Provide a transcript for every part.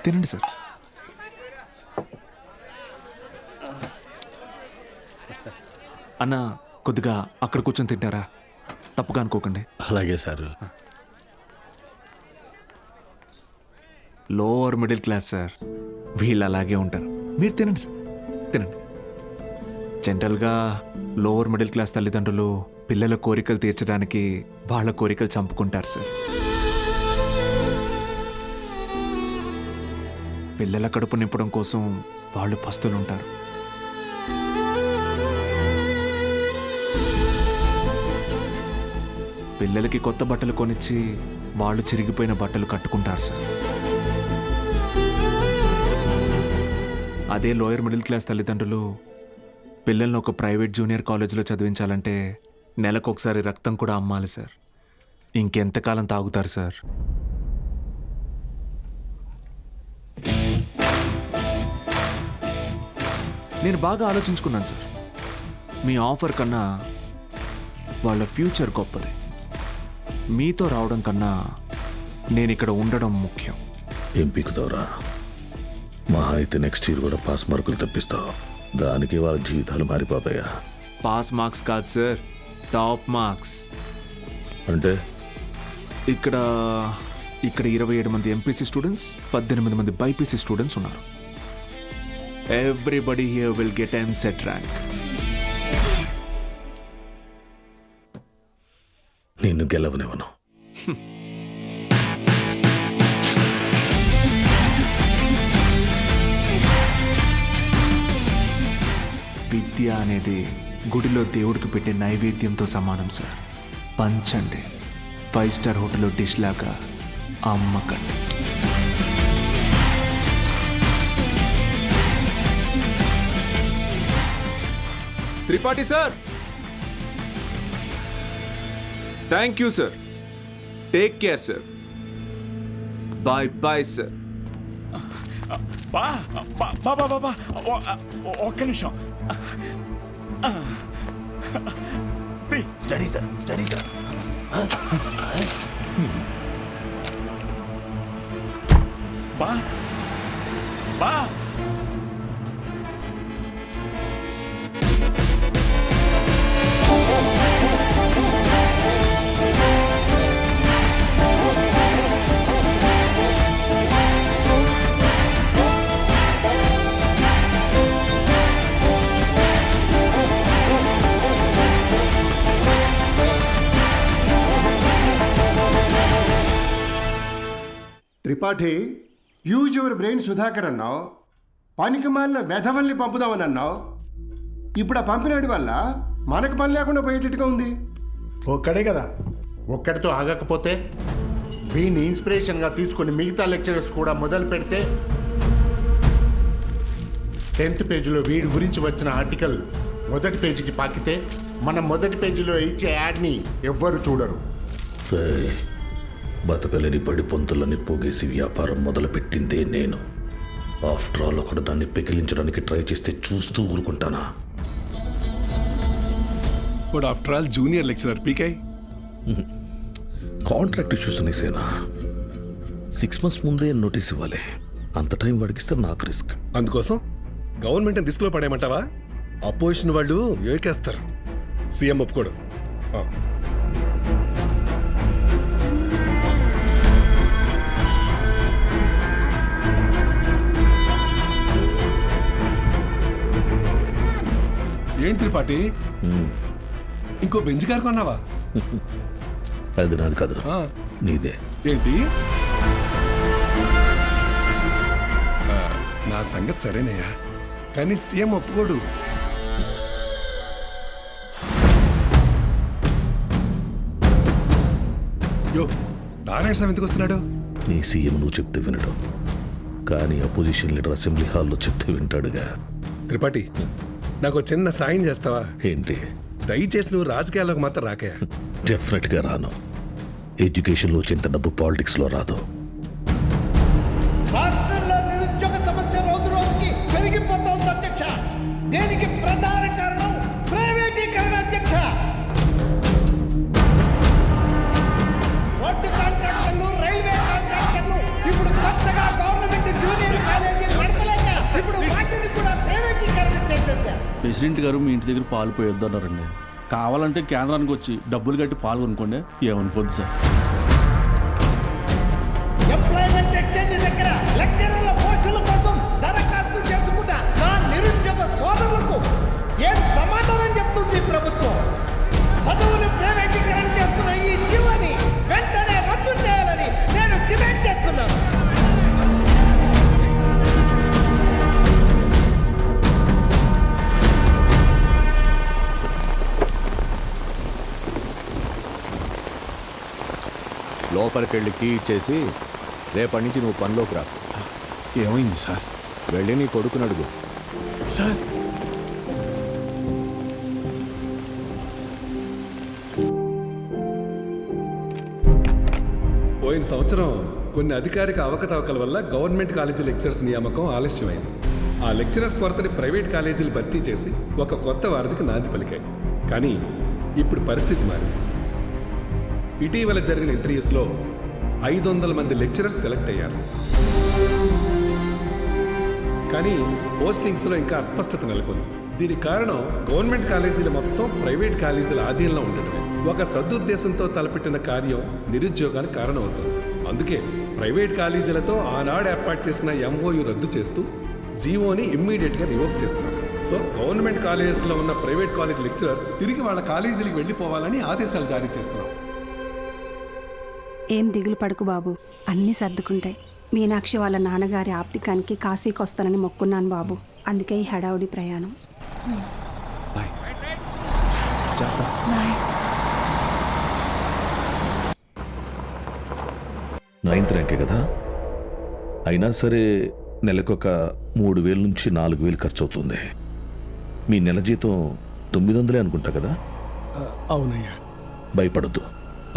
తినండి సార్. అన్న కొద్దిగా అక్కడ కూర్చొని తింటారా? తప్పుగా అనుకోకండి. అలాగే sir. Lower middle class sir, వీళ్ళు అలాగే ఉంటారు. మీరు తినండి సార్, తినండి. జనరల్గా లోవర్ మిడిల్ క్లాస్ తల్లిదండ్రులు పిల్లల కోరికలు తీర్చడానికి వాళ్ళ కోరికలు చంపుకుంటారు సార్. పిల్లల కడుపు నింపడం కోసం వాళ్ళు పస్తులు ఉంటారు. పిల్లలకి కొత్త బట్టలు కొనిచ్చి వాళ్ళు చిరిగిపోయిన బట్టలు కట్టుకుంటారు సార్. అదే లోయర్ మిడిల్ క్లాస్ తల్లిదండ్రులు పిల్లల్ని ఒక ప్రైవేట్ జూనియర్ కాలేజీలో చదివించాలంటే నెలకొకసారి రక్తం కూడా అమ్మాలి సార్. ఇంకెంతకాలం తాగుతారు సార్? నేను బాగా ఆలోచించుకున్నాను సార్. మీ ఆఫర్ కన్నా వాళ్ళ ఫ్యూచర్ గొప్పది. మీతో రావడం కన్నా నేను ఇక్కడ ఉండడం ముఖ్యం. ఏం పీకుతావురా? మహా అయితే నెక్స్ట్ ఇయర్ కూడా పాస్ మార్కులు తెప్పిస్తావు. దానికి వాళ్ళ జీవితాలు మారిపోతాయా? పాస్ మార్క్స్ కాదు సార్, టాప్ మార్క్స్. అంటే ఇక్కడ 27 మంది ఎంపీసీ స్టూడెంట్స్, 18 మంది బైపీసీ స్టూడెంట్స్ ఉన్నారు. Everybody here will get EAMCET rank. నిన్ను గెలవనివ్వను. విద్య అనేది గుడిలో దేవుడికి పెట్టే నైవేద్యంతో సమానం సార్. పంచండి, 5 స్టార్ హోటల్లో డిష్ లాగా అమ్మకండి. Tripathi sir, thank you sir. Take care sir. Bye bye sir. బా ఒక్క నిమిషం. Study sir, study sir. బా బా Tripathi, use your brain Sudhakar అన్నావు. పనికి మాలిన వెధవల్ని పంపుదామని అన్నావు. ఇప్పుడు ఆ పంపినాడి వల్ల మనకు పని లేకుండా పోయేటట్టుగా ఉంది. ఒక్కడే కదా, ఒక్కడితో ఆగకపోతే వీని ఇన్స్పిరేషన్గా తీసుకుని మిగతా లెక్చరర్స్ కూడా మొదలు పెడితే 10th పేజీలో వీడి గురించి వచ్చిన ఆర్టికల్ మొదటి పేజీకి పాకితే మనం మొదటి పేజీలో ఇచ్చే యాడ్ని ఎవ్వరు చూడరు. బతకలేని పడి పొంతులని పోగేసి వ్యాపారం మొదలుపెట్టిందే నేను. ఆఫ్టర్ ఆల్ ఒకడు దాన్ని పెకిలించడానికి ట్రై చేస్తే చూస్తూ ఊరుకుంటానా? But after all junior lecturer పీకే. కాంట్రాక్ట్ ఇష్యూస్ అనేసేనా? 6 months ముందే నోటీస్ ఇవ్వాలి. అంత టైం వాడికిస్తే నాకు రిస్క్. అందుకోసం గవర్నమెంట్ రిస్క్లో పడేయమంటావా? అపోజిషన్ వాళ్ళు ఏకేస్తారు, సీఎం ఒప్పుకోడు. ఏంటి త్రిపాఠి, ఇంకో బెంచ్ కారు కొన్నావా? అది నాది కాదు, నీదే. ఏంటి? నా సంగతి సరేనయ్యా, కానీ సీఎం ఒప్పుకోడు. యో, నారాయణ స్వామి ఎందుకు వస్తున్నాడు? నీ సీఎం నువ్వు చెప్తే వినడు, కానీ అపోజిషన్ లీడర్ అసెంబ్లీ హాల్లో చెప్తే వింటాడుగా. త్రిపాఠి, నాకు చిన్న సాయం చేస్తావా? ఏంటి? దయచేసి నువ్వు రాజకీయాల్లోకి మాత్రం రాకయా. డెఫినెట్గా రాను. ఎడ్యుకేషన్లో వచ్చేంత డబ్బు పాలిటిక్స్లో రాదు. రాష్ట్రంలో నిరుద్యోగ సమస్య రోజు రోజుకి పెరిగిపోతోంది అధ్యక్ష. దీనికి ప్రధాన కారణం ప్రైవేటీకరణ అధ్యక్ష. రోడ్డు కాంట్రాక్టర్లు, రైల్వే కాంట్రాక్టర్లు ఇప్పుడు కొత్తగా గవర్నమెంట్ జూనియర్ ప్రెసిడెంట్ గారు మీ ఇంటి దగ్గర పాలు పోయొద్దన్నారండి. కావాలంటే కేంద్రానికి వచ్చి డబ్బులు కట్టి పాలు కొనుక్కోండి, ఏమనుకోద్దు సార్. ఎంప్లాయ్మెంట్ ఎక్స్చేంజ్ దగ్గర లెక్చరర్ల పోస్టుల కోసం దరఖాస్తు చేసుకున్న నా నిరుద్యోగ సోదరులకు ఏం సమాధానం చెప్తుంది ప్రభుత్వం? చదువుని ప్రైవేటీకరణ చేస్తున్న ఈ జీవోని వెంటనే రద్దు చేయాలని నేను డిమాండ్ చేస్తున్నాను. లోపలికెళ్ళి కీ ఇచ్చేసి రేపటి నుంచి నువ్వు పనిలోకి రా. ఏమైంది సార్? వెళ్ళి నీ కొడుకుని అడుగు. సార్ పోయిన సంవత్సరం కొన్ని అధికారిక అవకతవకల వల్ల గవర్నమెంట్ కాలేజీ లెక్చరర్స్ నియామకం ఆలస్యమైంది. ఆ లెక్చరర్స్ కొరతని ప్రైవేట్ కాలేజీలు భర్తీ చేసి ఒక కొత్త వారధికి నాంది పలికాయి. కానీ ఇప్పుడు పరిస్థితి మారింది. ఇటీవల జరిగిన ఇంటర్వ్యూస్లో 500 మంది లెక్చరర్స్ సెలెక్ట్ అయ్యారు. కానీ పోస్టింగ్స్లో ఇంకా అస్పష్టత నెలకొంది. దీనికి కారణం గవర్నమెంట్ కాలేజీలు మొత్తం ప్రైవేట్ కాలేజీల ఆధీనంలో ఉండటమే. ఒక సదుద్దేశంతో తలపెట్టిన కార్యం నిరుద్యోగానికి కారణమవుతుంది. అందుకే ప్రైవేట్ కాలేజీలతో ఆనాడు ఏర్పాటు చేసిన ఎంఓయు రద్దు చేస్తూ జీవోని ఇమ్మీడియట్గా రివోక్ చేస్తున్నారు. సో గవర్నమెంట్ కాలేజెస్లో ఉన్న ప్రైవేట్ కాలేజ్ లెక్చరర్స్ తిరిగి వాళ్ళ కాలేజీలకు వెళ్ళిపోవాలని ఆదేశాలు జారీ చేస్తున్నాం. ఏం దిగులు పడకు బాబు, అన్నీ సర్దుకుంటాయి. మీనాక్షి వాళ్ళ నాన్నగారి ఆప్తికానికి కాశీకి వస్తానని మొక్కున్నాను బాబు, అందుకే ఈ హడావుడి ప్రయాణం. బాయ్. 9th ర్యాంకే కదా, అయినా సరే నెలకొక 3,000 నుంచి 4,000 ఖర్చు అవుతుంది. మీ నెల జీతం 900 అనుకుంటా కదా? అవునయ్యా. భయపడద్దు,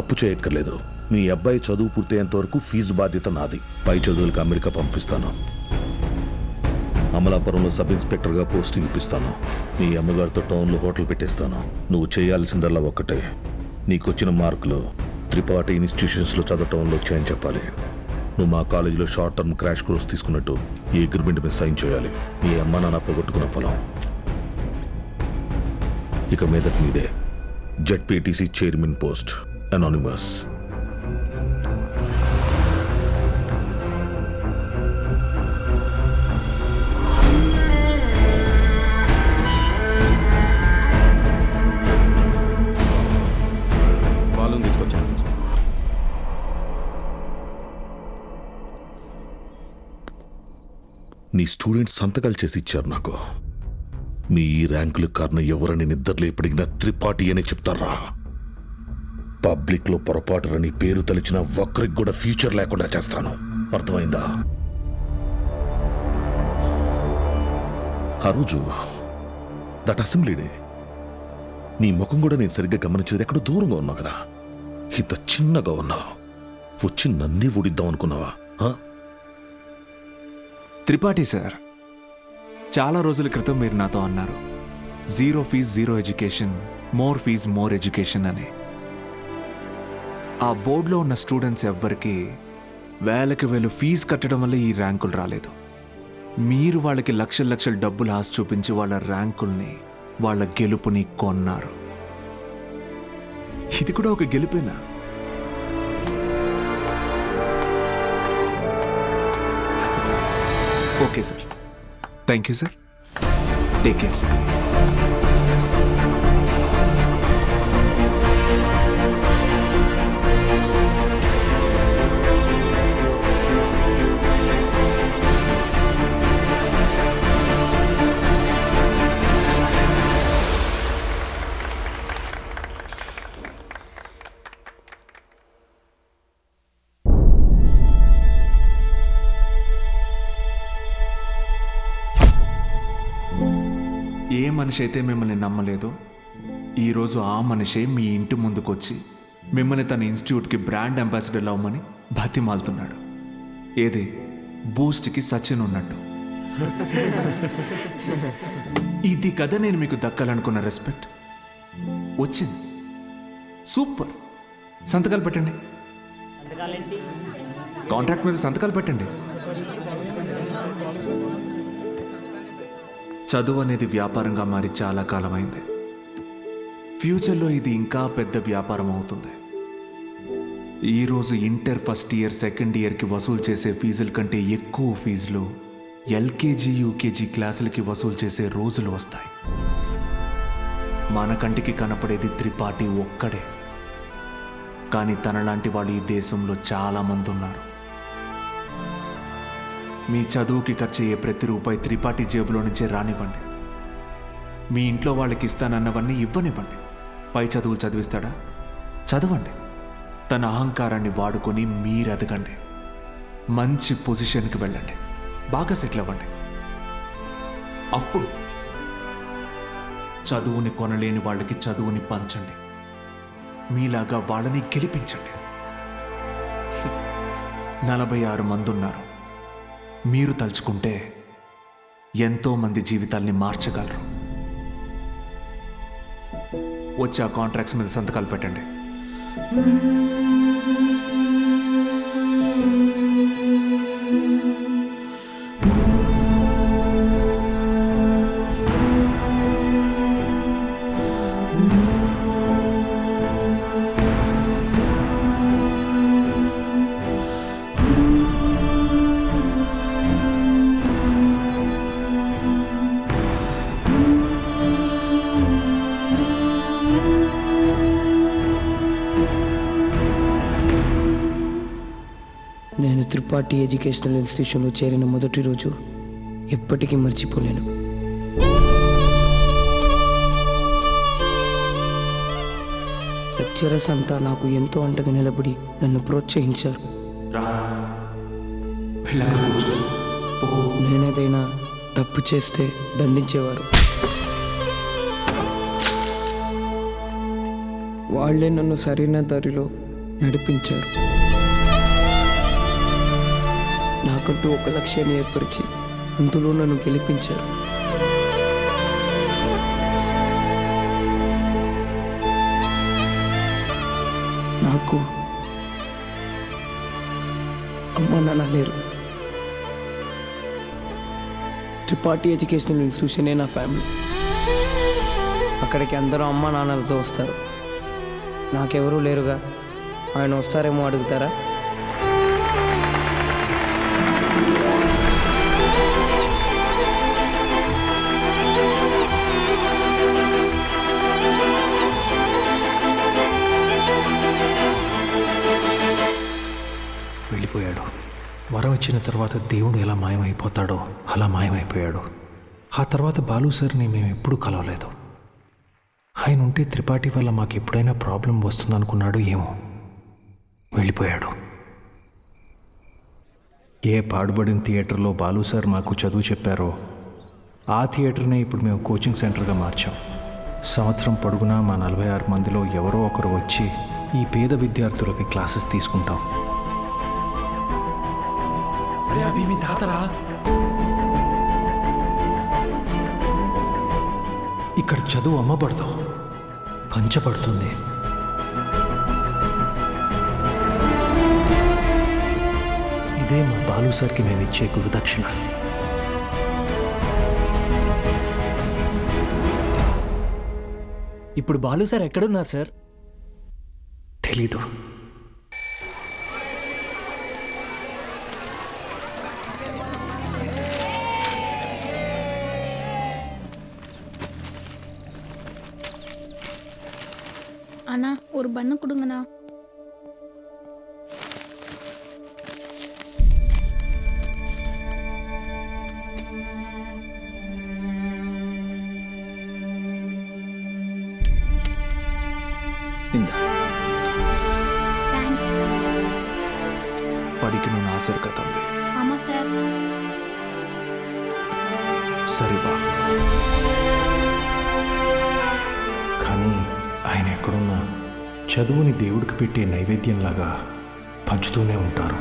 అప్పు చేయక్కర్లేదు. మీ అబ్బాయి చదువు పూర్తయ్యేంత వరకు ఫీజు బాధ్యత నాది. పై చదువులకు అమెరికా పంపిస్తాను. అమలాపురంలో సబ్ ఇన్స్పెక్టర్గా పోస్టింగ్ ఇప్పిస్తాను. మీ అమ్మగారితో టౌన్లో హోటల్ పెట్టేస్తాను. నువ్వు చేయాల్సిందల్లా ఒక్కటే, నీకొచ్చిన మార్కులు త్రిపాఠి ఇన్స్టిట్యూషన్స్లో చదవటంలో చేయని చెప్పాలి. నువ్వు మా కాలేజీలో షార్ట్ టర్మ్ క్రాష్ కోర్స్ తీసుకున్నట్టు ఈ అగ్రిమెంట్ మీద సైన్ చేయాలి. మీ అమ్మ నాన్న పోగొట్టుకున్న పొలం ఇక మీదట మీదే. ZPTC chairman post, anonymous. పాలను తీసుకొచ్చాను సార్. నీ స్టూడెంట్స్ సంతకాలు చేసి ఇచ్చారు నాకు. మీ ఈ ర్యాంకులకు కారణం ఎవరని నిద్రలో ఎప్పటికినా త్రిపాఠి అనే చెప్తారా? పబ్లిక్లో పొరపాటురని పేరు తలిచిన ఒక్కరికి కూడా ఫ్యూచర్ లేకుండా చేస్తాను. అర్థమైందా? ఆ రోజు దట్ అసెంబ్లీ డే నీ ముఖం కూడా నేను సరిగ్గా గమనించేది. ఎక్కడో దూరంగా ఉన్నావు కదా, ఇంత చిన్నగా ఉన్నావు. వచ్చి నన్నే ఊడిద్దాం అనుకున్నావా? త్రిపాఠి సార్, చాలా రోజుల క్రితం మీరు నాతో అన్నారు, 0 fees 0 education, more fees more education అని. ఆ బోర్డులో ఉన్న స్టూడెంట్స్ ఎవ్వరికి వేలకి వేలు ఫీజు కట్టడం వల్ల ఈ ర్యాంకులు రాలేదు. మీరు వాళ్ళకి లక్షల లక్షల డబ్బులు ఆశ చూపించి వాళ్ళ ర్యాంకుల్ని, వాళ్ళ గెలుపుని కొన్నారు. ఇది కూడా ఒక గెలుపేనా? Okay sir, thank you sir, take care sir. ఏ మనిషి అయితే మిమ్మల్ని నమ్మలేదో ఈరోజు ఆ మనిషే మీ ఇంటి ముందుకొచ్చి మిమ్మల్ని తన ఇన్స్టిట్యూట్కి బ్రాండ్ అంబాసిడర్ అవ్వమని బతిమాలుతున్నాడు. ఏదే బూస్ట్కి సచిన్ ఉన్నట్టు. ఇది కదా నేను మీకు దక్కాలనుకున్న రెస్పెక్ట్. వచ్చింది. సూపర్. సంతకాలు పెట్టండి. కాంట్రాక్ట్ మీద సంతకాలు పెట్టండి. చదువు అనేది వ్యాపారంగా మారి చాలా కాలమైంది. ఫ్యూచర్లో ఇది ఇంకా పెద్ద వ్యాపారం అవుతుంది. ఈరోజు ఇంటర్ ఫస్ట్ ఇయర్ సెకండ్ ఇయర్కి వసూలు చేసే ఫీజుల కంటే ఎక్కువ ఫీజులు ఎల్కేజీ యూకేజీ క్లాసులకి వసూలు చేసే రోజులు వస్తాయి. మన కంటికి కనపడేది త్రిపాఠి ఒక్కడే, కానీ తనలాంటి వాళ్ళు ఈ దేశంలో చాలామంది ఉన్నారు. మీ చదువుకి ఖర్చు అయ్యే ప్రతి రూపాయి త్రిపాఠి జేబులో నుంచే రానివ్వండి. మీ ఇంట్లో వాళ్ళకి ఇస్తానన్నవన్నీ ఇవ్వనివ్వండి. పై చదువులు చదివిస్తాడా? చదవండి. తన అహంకారాన్ని వాడుకొని మీరు ఎదగండి. మంచి పొజిషన్కి వెళ్ళండి. బాగా సెటిల్ అవ్వండి. అప్పుడు చదువుని కొనలేని వాళ్ళకి చదువుని పంచండి. మీలాగా వాళ్ళని గెలిపించండి. 46 మంది ఉన్నారు. మీరు తలుచుకుంటే ఎంతో మంది జీవితాల్ని మార్చగలరు. వచ్చి ఆ కాంట్రాక్ట్స్ మీద సంతకాలు పెట్టండి. నేను త్రిపాఠి ఎడ్యుకేషనల్ ఇన్స్టిట్యూషన్లో చేరిన మొదటి రోజు ఎప్పటికీ మర్చిపోలేను. లెక్చరర్స్ అంతా నాకు ఎంతో అంటగా నిలబడి నన్ను ప్రోత్సహించారు. నేనేదైనా తప్పు చేస్తే దండించేవారు. వాళ్ళే నన్ను సరైన దారిలో నడిపించారు. నాకంటూ ఒక లక్ష్యాన్ని ఏర్పరిచి అందులో నన్ను గెలిపించారు. నాకు అమ్మ నాన్న లేరు. త్రిపాఠి ఎడ్యుకేషనల్ ఇన్స్టిట్యూషనే నా ఫ్యామిలీ. అక్కడికి అందరూ అమ్మ నాన్నలతో వస్తారు. నాకెవరూ లేరుగా. ఆయన వస్తారేమో అడుగుతారా? వెళ్ళిపోయాడు. వరం ఇచ్చిన తర్వాత దేవుడు ఎలా మాయమైపోతాడో అలా మాయమైపోయాడు. ఆ తర్వాత బాలు సార్ని మేము ఎప్పుడూ కలవలేదు. ఆయన ఉంటే త్రిపాఠి వల్ల మాకు ఎప్పుడైనా ప్రాబ్లం వస్తుందనుకున్నాడు ఏమో. వెళ్ళిపోయాడు. ఏ పాడుబడిన థియేటర్లో బాలు సార్ మాకు చదువు చెప్పారో ఆ థియేటర్నే ఇప్పుడు మేము కోచింగ్ సెంటర్గా మార్చాం. సంవత్సరం పొడుగునా మా 46 మందిలో ఎవరో ఒకరు వచ్చి ఈ పేద విద్యార్థులకి క్లాసెస్ తీసుకుంటాం. అభి మీ తాతరా? ఇక్కడ చదువు అమ్మబడదు, పంచబడుతుంది. ఇదే మా బాలు సార్కి మేము ఇచ్చే గురుదక్షిణ. ఇప్పుడు బాలు సార్ ఎక్కడున్నారు సార్? తెలీదు. அண்ணா ஒரு பண்ணு கொடுங்கண்ணா. படிக்கணும்னு ஆசை இருக்கா தம்பி? ஆமாம் சார். சரி வா. కానీ ఆయన ఎక్కడున్నా చదువుని దేవుడికి పెట్టే నైవేద్యంలాగా పంచుతూనే ఉంటారు.